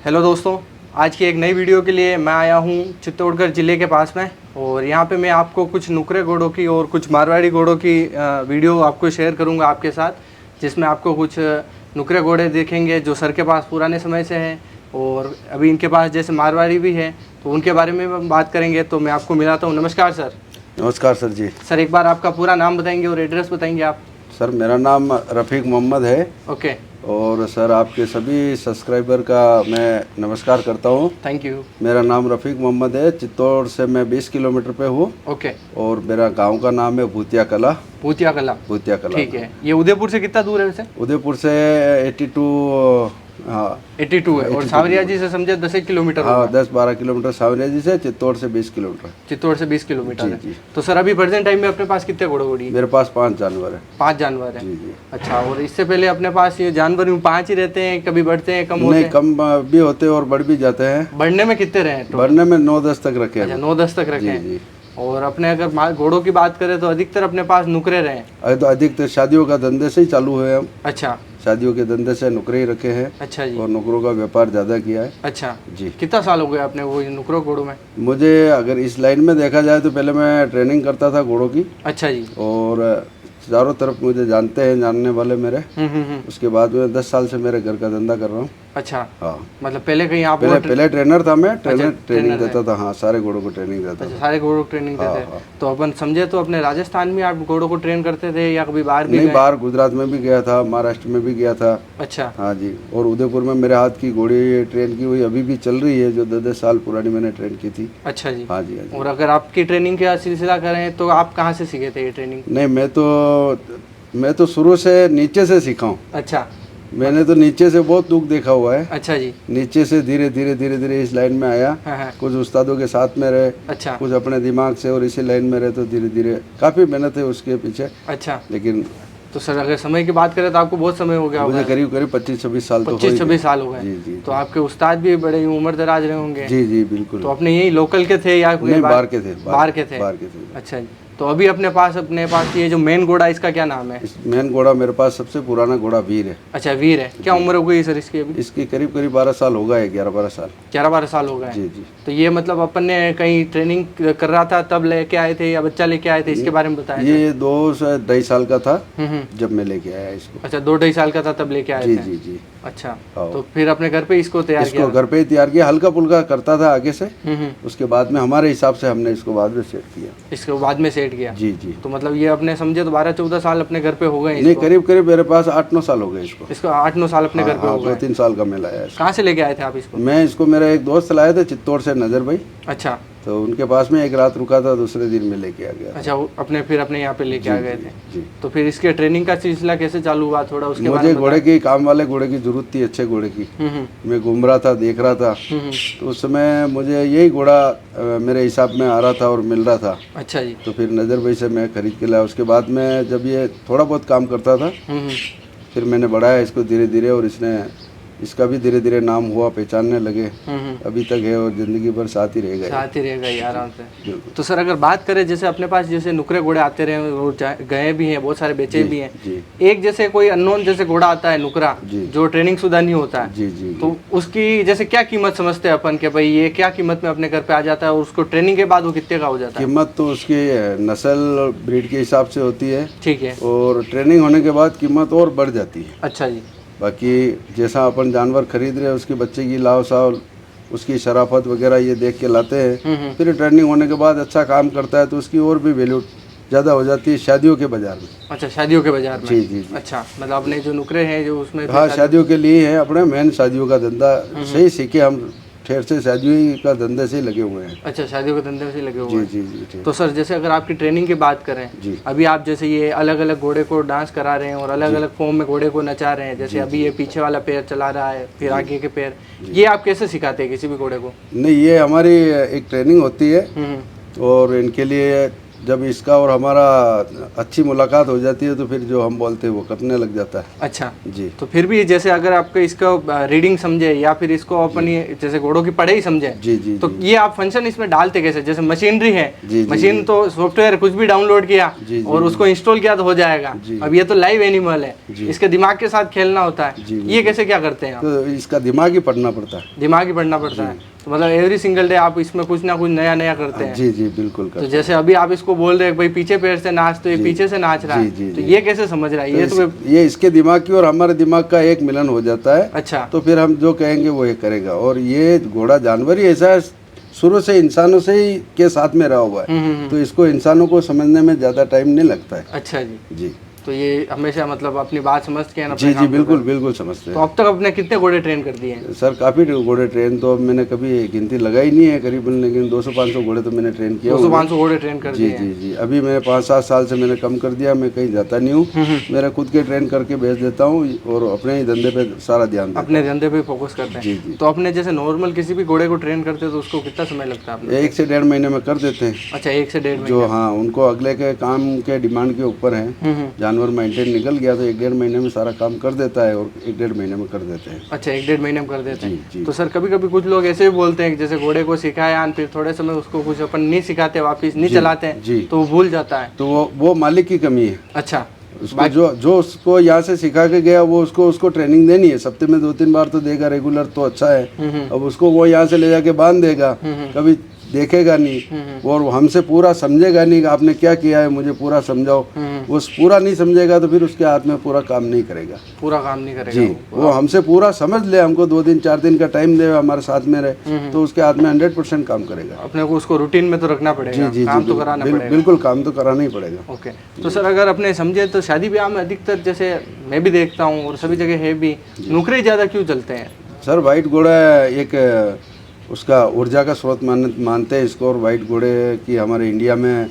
Hello दोस्तों, आज की एक नई वीडियो के लिए मैं आया हूँ चित्तौड़गढ़ ज़िले के पास में। और यहाँ पे मैं आपको कुछ नुकरे घोड़ों की और कुछ मारवाड़ी घोड़ों की वीडियो आपको शेयर करूँगा आपके साथ, जिसमें आपको कुछ नुकरे घोड़े देखेंगे जो सर के पास पुराने समय से हैं और अभी इनके पास जैसे मारवाड़ी भी है, तो उनके बारे में हम बात करेंगे। तो मैं आपको मिलाता हूँ। नमस्कार सर। नमस्कार सर जी। सर, एक बार आपका पूरा नाम बताएंगे और एड्रेस बताएंगे आप। सर, मेरा नाम रफ़ीक मोहम्मद है। ओके। और सर, आपके सभी सब्सक्राइबर का मैं नमस्कार करता हूँ। Thank you. मेरा नाम रफ़ीक मोहम्मद है। चित्तौड़ से मैं 20 किलोमीटर पे हूँ। ओके। और मेरा गांव का नाम है भूतिया कला। भूतिया कला। भूतिया कला, ठीक है। ये उदयपुर से कितना दूर है वैसे? उदयपुर से 82, हाँ 82 है। और सावरिया जी से समझे 10 किलोमीटर। हाँ, 10-12 किलोमीटर सावरिया जी से। चित्तौड़ से 20 किलोमीटर। चित्तौड़ से 20 किलोमीटर है। जी। तो सर, अभी प्रेजेंट टाइम में अपने पास कितने घोड़े घोड़ी? मेरे पास 5 जानवर है। 5 जानवर है। जी। अच्छा। और इससे पहले अपने पास ये जानवर 5 ही रहते हैं, कभी बढ़ते हैं, कम होते नहीं, हैं? कम भी होते हैं और बढ़ भी जाते हैं। बढ़ने में कितने रहे? बढ़ने में 9-10 तक रखे हैं। अच्छा, 9-10 तक रखे हैं। जी। और अपने अगर घोड़ों की बात करें तो अधिकतर अपने पास नुकरे रहे हैं। अरे तो अधिकतर शादियों का धंधे से ही चालू हुए हम। अच्छा। शादियों के धंधे से नुकरे ही रखे हैं। अच्छा जी। और नुकरों का व्यापार ज़्यादा किया है। अच्छा जी। कितना साल हो गया अपने वो नुकरों घोड़ों में? मुझे अगर इस लाइन में देखा जाए तो पहले मैं ट्रेनिंग करता था घोड़ों की। अच्छा जी। और चारों तरफ मुझे जानते हैं, जानने वाले मेरे। उसके बाद में 10 साल से मेरे घर का धंधा कर रहा हूँ। अच्छा। हाँ, मतलब पहले कहीं आप पहले ट्रेनर था मैं। ट्रेनर ट्रेनिंग देता था। हाँ, सारे घोड़ों को ट्रेनिंग देता अच्छा, था। सारे घोड़ों को ट्रेनिंग देते हैं। तो अपन समझे तो अपने राजस्थान में आप घोड़ों को ट्रेन करते थे या कभी बाहर भी? नहीं, बाहर गुजरात में भी गया था, महाराष्ट्र में भी गया था। अच्छा। हाँ जी। और उदयपुर में मेरे हाथ की घोड़ी ट्रेन की हुई अभी भी चल रही है, जो 10 साल पुरानी मैंने ट्रेन की थी। अच्छा जी। हाँ जी, हाँ जी। और अगर आपकी ट्रेनिंग का सिलसिला करें तो आप कहाँ से सीखे थे ये ट्रेनिंग? नहीं, मैं तो शुरू से नीचे से सीखा हूँ। अच्छा। मैंने तो नीचे से बहुत दुख देखा हुआ है। अच्छा जी। नीचे से धीरे धीरे इस लाइन में आया। हाँ। कुछ उस्तादों के साथ में रहे। अच्छा। कुछ अपने दिमाग से, और इसी लाइन में रहे तो धीरे धीरे काफ़ी मेहनत है उसके पीछे। अच्छा। लेकिन तो सर, अगर समय की बात करें तो आपको बहुत समय हो गया? मुझे करीब 25-26 साल। 25-26 साल हो गए। जी। तो आपके उस्ताद भी बड़े उम्र दराज रहे होंगे? जी, बिल्कुल। तो अपने यही लोकल के थे या नहीं, बाहर के थे। बाहर के थे। अच्छा जी। तो अभी अपने पास ये जो मेन घोड़ा, इसका क्या नाम है? मेन घोड़ा मेरे पास सबसे पुराना घोड़ा वीर है। अच्छा, वीर है। क्या उम्र हो गई सर इसकी अभी? इसकी करीब 12 साल हो गए। 11-12 साल। 11-12 साल हो गए। जी। तो ये मतलब अपन ने कहीं ट्रेनिंग कर रहा था तब लेके आए थे या बच्चा लेके आए थे? इसके बारे में बताएं। ये 2-2.5 साल का था जब मैं लेके आया इसको। अच्छा, 2-2.5 साल का था तब लेके आए थे? जी। अच्छा। तो फिर अपने घर पे इसको तैयार किया? घर पे ही तैयार किया। हल्का फुल्का करता था आगे से। उसके बाद में हमारे हिसाब से हमने इसको बाद में सेट किया। इसको बाद में सेट किया? जी। तो मतलब ये अपने समझे तो 12-14 साल अपने घर पे हो गए? नहीं, करीब मेरे पास 8-9 साल हो गए इसको 8-9 साल अपने घर पे हो गए। 2-3 साल का मैं लाया। कहाँ से लेके आए थे आप इसको? मैं इसको मेरा एक दोस्त लाए थे चित्तौड़ से, नजर भाई। अच्छा। तो उनके पास में एक रात रुका था, दूसरे दिन में लेके आ गया। अच्छा, अपने यहाँ पे लेके आ गए थे? जी। तो फिर इसके ट्रेनिंग का सिलसिला कैसे चालू हुआ, थोड़ा उसके बारे में? मुझे घोड़े की, काम वाले घोड़े की जरूरत थी, अच्छे घोड़े की। मैं घूम रहा था, देख रहा था। तो उस समय मुझे यही घोड़ा मेरे हिसाब में आ रहा था और मिल रहा था। अच्छा जी। तो फिर नजर भाई से मैं खरीद के लाया। उसके बाद में जब ये थोड़ा बहुत काम करता था, फिर मैंने बढ़ाया इसको धीरे धीरे, और इसका भी धीरे धीरे नाम हुआ, पहचानने लगे। अभी तक है और जिंदगी भर साथ ही रहेगा आराम से। तो सर, अगर बात करें जैसे अपने पास जैसे नुकरे घोड़े आते रहे और गए भी हैं, बहुत सारे बेचे भी हैं। एक जैसे कोई अननोन जैसे घोड़ा आता है नुकरा, जो ट्रेनिंग शुदा नहीं होता है। जी। तो उसकी जैसे क्या कीमत समझते हैं अपन के भाई ये क्या कीमत में अपने घर पे आ जाता है, और उसको ट्रेनिंग के बाद वो कितने का हो जाता है? कीमत तो उसकी नस्ल ब्रीड के हिसाब से होती है। ठीक है। और ट्रेनिंग होने के बाद कीमत और बढ़ जाती है। अच्छा जी। बाकी जैसा अपन जानवर खरीद रहे हैं, उसके बच्चे की लाव साव, उसकी शराफत वगैरह ये देख के लाते हैं। फिर ट्रेनिंग होने के बाद अच्छा काम करता है तो उसकी और भी वैल्यू ज़्यादा हो जाती है शादियों के बाजार में। अच्छा, शादियों के बाजार में? जी। अच्छा, मतलब अपने जो नुकरे हैं जो उसमें? हाँ, शादियों के लिए है अपने, मेन शादियों का धंधा सही सीखे हम। ठेर से शादियों का धंधे से लगे हुए हैं। अच्छा, शादियों के धंधे से लगे हुए हैं। जी। तो सर, जैसे अगर आपकी ट्रेनिंग की बात करें, अभी आप जैसे ये अलग अलग घोड़े को डांस करा रहे हैं और अलग अलग फॉर्म में घोड़े को नचा रहे हैं, जैसे अभी ये पीछे वाला पैर चला रहा है, फिर आगे के पैर, ये आप कैसे सिखाते हैं किसी भी घोड़े को? नहीं, ये हमारी एक ट्रेनिंग होती है और इनके लिए जब इसका और हमारा अच्छी मुलाकात हो जाती है तो फिर जो हम बोलते हैं वो करने लग जाता है। अच्छा जी। तो फिर भी जैसे अगर आपको इसका रीडिंग समझे या फिर इसको अपनी जैसे घोड़ों की पढ़ाई समझे, जी जी तो ये आप फंक्शन इसमें डालते कैसे? जैसे मशीनरी है, जी, जी, मशीन तो सॉफ्टवेयर कुछ भी डाउनलोड किया जी, जी, और उसको इंस्टॉल किया तो हो जाएगा। जी। अब ये तो लाइव एनिमल है, जी। इसके दिमाग के साथ खेलना होता है। जी, ये कैसे क्या करते हैं आप? तो इसका दिमाग ही पढ़ना पड़ता है। दिमाग ही पढ़ना पड़ता है, तो मतलब एवरी सिंगल डे आप इसमें कुछ ना कुछ नया नया करते हैं। जी जी बिल्कुल तो जैसे अभी आप इसको बोल रहे हैं भाई पीछे पैर से नाच, तो ये पीछे से नाच रहा जी, है, जी, तो जी। ये कैसे समझ रहा है? ये तो ये इसके दिमाग की और हमारे दिमाग का एक मिलन हो जाता है। अच्छा। तो फिर हम जो कहेंगे वो ये करेगा। और ये घोड़ा जानवर ही ऐसा है, शुरू से इंसानों से ही के साथ में रहा हुआ है, तो इसको इंसानों को समझने में ज़्यादा टाइम नहीं लगता है। अच्छा जी। जी। तो ये हमेशा मतलब अपनी बात समझ के ना जी जी बिल्कुल बिल्कुल समझते तो हैं। अब तक अपने कितने घोड़े ट्रेन कर दिए हैं? सर काफ़ी घोड़े ट्रेन तो अब मैंने कभी गिनती लगाई नहीं है करीबन, लेकिन 200-500 घोड़े तो मैंने ट्रेन किया। 200-500 घोड़े ट्रेन कर जी दिए जी जी। अभी मैंने 5-7 साल से मैंने कम कर दिया, मैं कहीं जाता नहीं हूँ, मेरा खुद के ट्रेन करके भेज देता हूँ और अपने ही धंधे पे सारा ध्यान देता हूँ। अपने धंधे पे फोकस करते हैं। जी जी। तो अपने जैसे नॉर्मल किसी भी घोड़े को ट्रेन करते हैं तो उसको कितना समय लगता है आपने? 1 से 1.5 महीने में कर देते हैं। अच्छा, 1 से 1.5 जो हाँ उनको अगले के काम के डिमांड के ऊपर है, जानवर मेंटेन निकल गया तो 1-1.5 महीने में सारा काम कर देता है और 1-1.5 महीने में कर देते हैं। अच्छा, 1-1.5 महीने में कर देते जी, हैं। जी। तो सर कभी कभी कुछ लोग ऐसे भी बोलते हैं कि जैसे घोड़े को सिखाया फिर थोड़े समय उसको कुछ अपन नहीं सिखाते, वापिस नहीं चलाते हैं, जी। तो वो भूल जाता है। तो वो मालिक की कमी है। अच्छा। उसको जो उसको यहाँ से सिखा के गया वो उसको ट्रेनिंग देनी है, सप्ताह में 2-3 बार तो देगा रेगुलर, तो अच्छा है। अब उसको वो यहाँ से ले जाके बांध देगा, कभी देखेगा नहीं और हमसे पूरा समझेगा नहीं कि आपने क्या किया है, मुझे पूरा समझाओ। वो पूरा नहीं समझेगा तो फिर उसके हाथ में पूरा काम नहीं करेगा। पूरा काम नहीं करेगा जी। वो हमसे पूरा समझ ले, हमको 2 दिन 4 दिन का टाइम दे, हमारे साथ में रहे, तो उसके हाथ में 100% काम करेगा। अपने को उसको रूटीन में तो रखना पड़ेगा। जी जी काम तो कराना पड़ेगा। बिल्कुल काम तो कराना ही पड़ेगा। ओके। तो सर अगर अपने समझे तो शादी ब्याह में अधिकतर जैसे मैं भी देखता हूँ और सभी जगह है भी, नुकरे ज़्यादा क्यों चलते हैं? सर वाइट घोड़ा एक उसका ऊर्जा का स्रोत मानते हैं इसको, और वाइट घोड़े की हमारे इंडिया में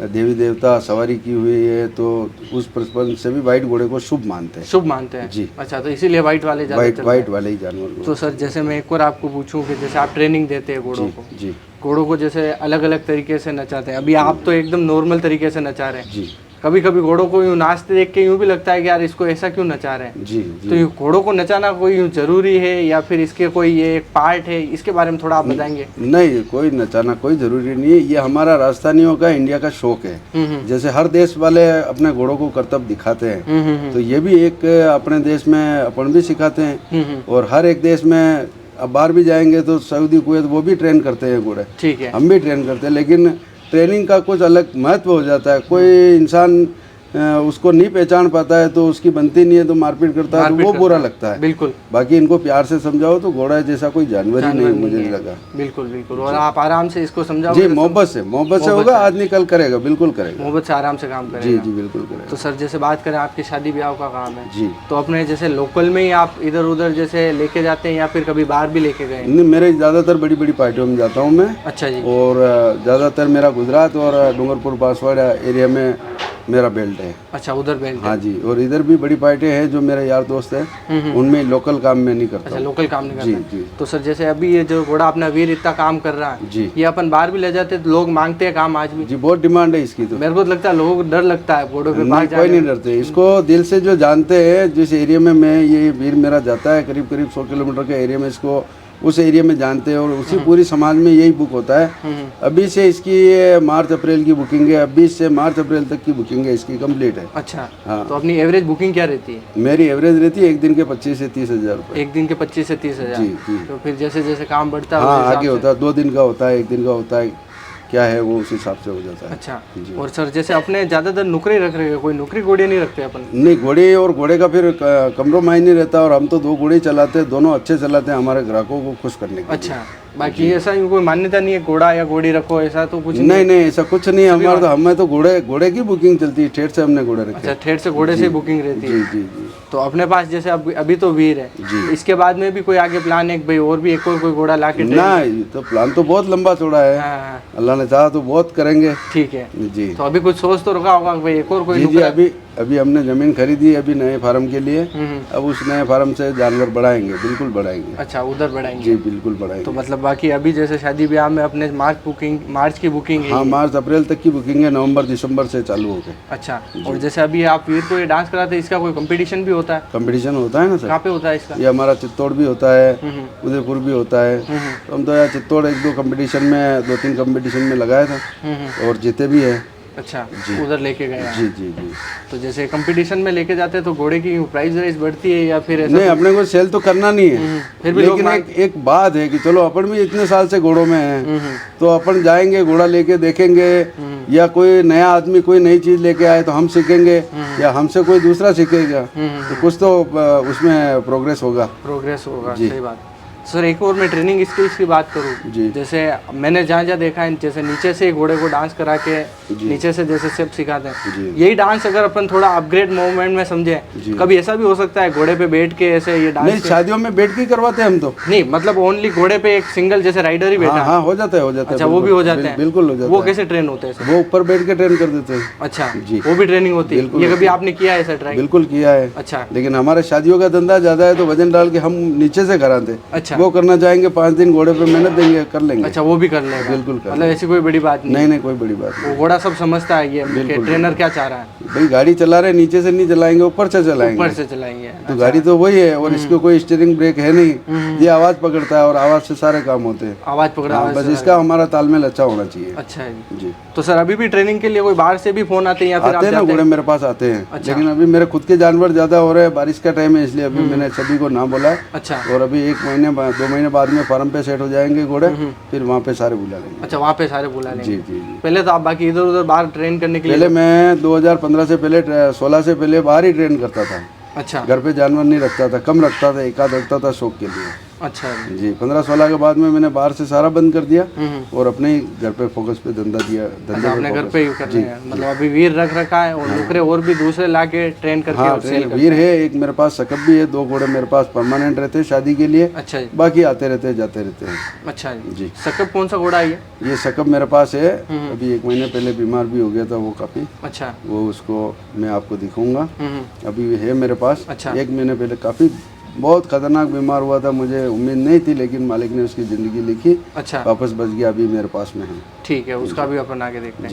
देवी देवता सवारी की हुई है, तो उस प्रस्पेक्ट से भी वाइट घोड़े को शुभ मानते हैं। शुभ मानते हैं जी। अच्छा, तो इसीलिए वाइट वाले वाइट वाले ही जानवर। तो सर जैसे मैं एक और आपको पूछूं कि जैसे आप ट्रेनिंग देते हैं घोड़ों को, जी घोड़ों को जैसे अलग अलग तरीके से नचाते हैं, अभी आप तो एकदम नॉर्मल तरीके से नचा रहे हैं जी। कभी कभी घोड़ों को यूँ नाचते देख के यूँ भी लगता है कि यार इसको ऐसा क्यों नचा रहे हैं। जी, जी। तो घोड़ों को नचाना कोई यूँ जरूरी है या फिर इसके कोई ये एक पार्ट है, इसके बारे में थोड़ा आप बताएंगे? नहीं, कोई नचाना कोई जरूरी नहीं है, ये हमारा राजस्थानियों का इंडिया का शौक है। जैसे हर देश वाले अपने घोड़ों को करतब दिखाते हैं, तो ये भी एक अपने देश में अपन भी सिखाते हैं। और हर एक देश में अब बाहर भी जाएंगे तो सऊदी कुवैत वो भी ट्रेन करते हैं घोड़े, ठीक है, हम भी ट्रेन करते हैं, लेकिन ट्रेनिंग का कुछ अलग महत्व हो जाता है। कोई इंसान उसको नहीं पहचान पाता है तो उसकी बनती नहीं है तो मारपीट करता है, तो वो बुरा लगता है। बिल्कुल। बाकी इनको प्यार से समझाओ तो घोड़ा जैसा कोई जानवर ही नहीं मुझे लगा। बिल्कुल बिल्कुल। और आप आराम से इसको समझाओ जी, मोहब्बत से होगा, आदमी कल करेगा, बिल्कुल करेगा, मोहब्बत से आराम से काम करेगा। जी जी बिल्कुल करेगा। तो सर जैसे बात करें आपकी शादी ब्याह का काम है जी, तो अपने जैसे लोकल में ही आप इधर उधर जैसे लेके जाते हैं या फिर कभी बाहर भी लेके गए? नहीं, मेरे ज़्यादातर बड़ी बड़ी पार्टियों में जाता हूँ मैं। अच्छा जी। और ज़्यादातर मेरा गुजरात और डूंगरपुर बांसवाड़ा एरिया में मेरा बेल्ट है। अच्छा, उधर बेल्ट है। हाँ जी। और इधर भी बड़ी पार्टी है जो मेरे यार दोस्त हैं, उनमें लोकल काम में नहीं करता। अच्छा, लोकल काम नहीं करता। जी जी। तो सर जैसे अभी ये जो घोड़ा अपना वीर इतना काम कर रहा है जी, ये अपन बाहर भी ले जाते तो लोग मांगते हैं काम आज भी? जी, बहुत डिमांड है इसकी। तो मेरे को लगता है लोगों को डर लगता है घोड़ों पे नहीं, कोई नहीं डरते, इसको दिल से जो जानते हैं। जिस एरिया में मैं ये वीर मेरा जाता है करीब 100 किलोमीटर के एरिया में, इसको उस एरिया में जानते हैं और उसी पूरी समाज में यही बुक होता है। अभी से इसकी मार्च अप्रैल की बुकिंग है, अभी से मार्च अप्रैल तक की बुकिंग है इसकी, कंप्लीट है। अच्छा। हाँ। तो अपनी एवरेज बुकिंग क्या रहती है? मेरी एवरेज रहती है एक दिन के 25 से 30 हज़ार रुपये। एक दिन के 25 से 30 हज़ार? जी जी। तो फिर जैसे जैसे काम बढ़ता है हाँ, आगे होता है, 2 दिन का होता है, 1 दिन का होता है, क्या है वो उस हिसाब से हो जाता है। अच्छा। और सर जैसे अपने ज़्यादातर नुकरे रख रहे हैं, कोई नुकरी घोड़े नहीं रखते अपन? नहीं, घोड़े और घोड़े का फिर कम्प्रोमाइज़ नहीं रहता, और हम तो 2 घोड़े चलाते हैं, दोनों अच्छे चलाते हैं हमारे ग्राहकों को खुश करने के लिए। अच्छा। बाकी ऐसा कोई मान्यता नहीं है घोड़ा या घोड़ी रखो, ऐसा तो कुछ नहीं? नहीं, ऐसा कुछ नहीं है हमारा। तो हमें तो घोड़े की बुकिंग चलती है, ठेठ से हमने घोड़े रखे। अच्छा, ठेठ से घोड़े से बुकिंग रहती है। जी जी जी। तो अपने पास जैसे अभी तो वीर है जी, इसके बाद में भी कोई आगे प्लान है भाई और भी एक और कोई घोड़ा ला के? ना, तो प्लान तो बहुत लंबा चौड़ा है। अल्लाह ने चाहा तो बहुत करेंगे। ठीक है जी। तो अभी कुछ सोच तो रखा होगा भाई एक और कोई? जी, अभी अभी हमने ज़मीन खरीदी अभी नए फार्म के लिए। अब उस नए फार्म से जानवर बढ़ाएंगे, बिल्कुल बढ़ाएंगे। अच्छा, उधर बढ़ाएंगे जी बिल्कुल बढ़ाएंगे। तो मतलब बाकी अभी जैसे शादी ब्याह में अपने मार्च की बुकिंग है। हाँ, मार्च अप्रैल तक की बुकिंग है, नवंबर दिसंबर से चालू हो गए। अच्छा, और जैसे अभी आप वीर को ये डांस कराते हैं, इसका कोई कंपटीशन भी होता है? कंपटीशन होता है ना सर। कहाँ पे होता है इसका? ये हमारा चित्तौड़ भी होता है, उदयपुर भी होता है। तो हम तो यार चित्तौड़ 1-2 कंपटीशन में 2-3 कंपटीशन में लगाया था और जीते भी है। अच्छा, उधर लेके गए हैं। जी जी जी। तो जैसे कंपटीशन में लेके जाते हैं तो घोड़े की प्राइस रेस बढ़ती है या फिर ऐसा? नहीं, अपने को सेल तो करना नहीं है, फिर भी लेकिन एक बात है कि चलो अपन भी इतने साल से घोड़ों में हैं, तो अपन जाएंगे घोड़ा लेके देखेंगे, या कोई नया आदमी कोई नई चीज़ लेके आए तो हम सीखेंगे, या हमसे कोई दूसरा सीखेगा, तो कुछ तो उसमें प्रोग्रेस होगा। सही बात। सर एक और मैं ट्रेनिंग स्किल्स की बात करूँ, जैसे मैंने जहाँ जहाँ देखा है, जैसे नीचे से घोड़े को डांस करा के नीचे से जैसे स्टेप सिखाते हैं, यही डांस अगर अपन थोड़ा अपग्रेड मूवमेंट में समझे, कभी ऐसा भी हो सकता है घोड़े पे बैठ के ऐसे ये डांस? नहीं, शादियों में बैठ के करवाते हैं हम तो। नहीं, मतलब ओनली घोड़े पे एक सिंगल जैसे राइडर ही बैठा? हाँ, हो जाता है। अच्छा, वो भी हो जाते हैं? बिल्कुल हो जाता है। वो कैसे ट्रेन होते हैं? वो ऊपर बैठ के ट्रेन कर देते हैं। अच्छा जी, वो भी ट्रेनिंग होती है? ये कभी आपने किया है ऐसा ट्राई? बिल्कुल किया है। अच्छा, लेकिन हमारे शादियों का धंधा ज्यादा है तो वजन डाल के हम नीचे से कराते। अच्छा, वो करना चाहेंगे 5 दिन घोड़े पे मेहनत देंगे, कर लेंगे। अच्छा, वो भी कर लेंगे? बिल्कुल, मतलब ऐसी कोई बड़ी बात नहीं? नहीं, कोई बड़ी बात नहीं। वो घोड़ा सब समझता है ये ट्रेनर क्या चाह रहा है। भाई गाड़ी चला रहे नीचे से नहीं चलाएंगे, ऊपर से चलाएंगे। ऊपर से चलाएंगे तो गाड़ी तो वही है, और इसको कोई स्टीयरिंग ब्रेक है नहीं, ये आवाज पकड़ता है और आवाज से सारे काम होते हैं। आवाज पकड़ा, बस इसका हमारा तालमेल अच्छा होना चाहिए। अच्छा जी। तो सर अभी भी ट्रेनिंग के लिए कोई बाहर से भी फोन आते हैं या फिर आते हैं ना घोड़े मेरे पास आते हैं? लेकिन अभी मेरे खुद के जानवर ज्यादा हो रहे हैं, बारिश का टाइम है, इसलिए अभी मैंने सभी को ना बोला। अच्छा, और अभी 1 महीने 2 महीने बाद में फार्म पे सेट हो जाएंगे घोड़े, फिर वहाँ पे सारे बुला लेंगे। अच्छा, वहाँ पे सारे बुला लेंगे? जी जी। पहले तो आप बाकी इधर उधर बाहर ट्रेन करने के लिए? पहले मैं 2015 से पहले 16 से पहले बाहर ही ट्रेन करता था। अच्छा, घर पे जानवर नहीं रखता था, कम रखता था, एक आध रखता था शौक के लिए। अच्छा जी। 15-16 के बाद में मैंने बाहर से सारा बंद कर दिया और अपने ही घर पे फोकस पे धंधा दिया। अच्छा, अपने घर पे ही कर रहे हैं? मतलब अभी वीर रख रखा है और नुकरे और भी दूसरे लाके ट्रेन करके? हाँ, वीर है एक मेरे पास, सकप भी है, 2 घोड़े मेरे पास परमानेंट रहते हैं शादी के लिए। अच्छा जी। बाकी आते रहते हैं, जाते रहते हैं। अच्छा जी। सकप कौन सा घोड़ा है ये सकप मेरे पास है, अभी 1 महीने पहले बीमार भी हो गया था वो काफी। अच्छा, वो उसको मैं आपको दिखाऊंगा, अभी है मेरे पास। अच्छा। 1 महीने पहले काफी बहुत खतरनाक बीमार हुआ था, मुझे उम्मीद नहीं थी, लेकिन मालिक ने उसकी ज़िंदगी लिखी। अच्छा, वापस बच गया, अभी मेरे पास में है। ठीक है, उसका भी अपन आगे देखते हैं।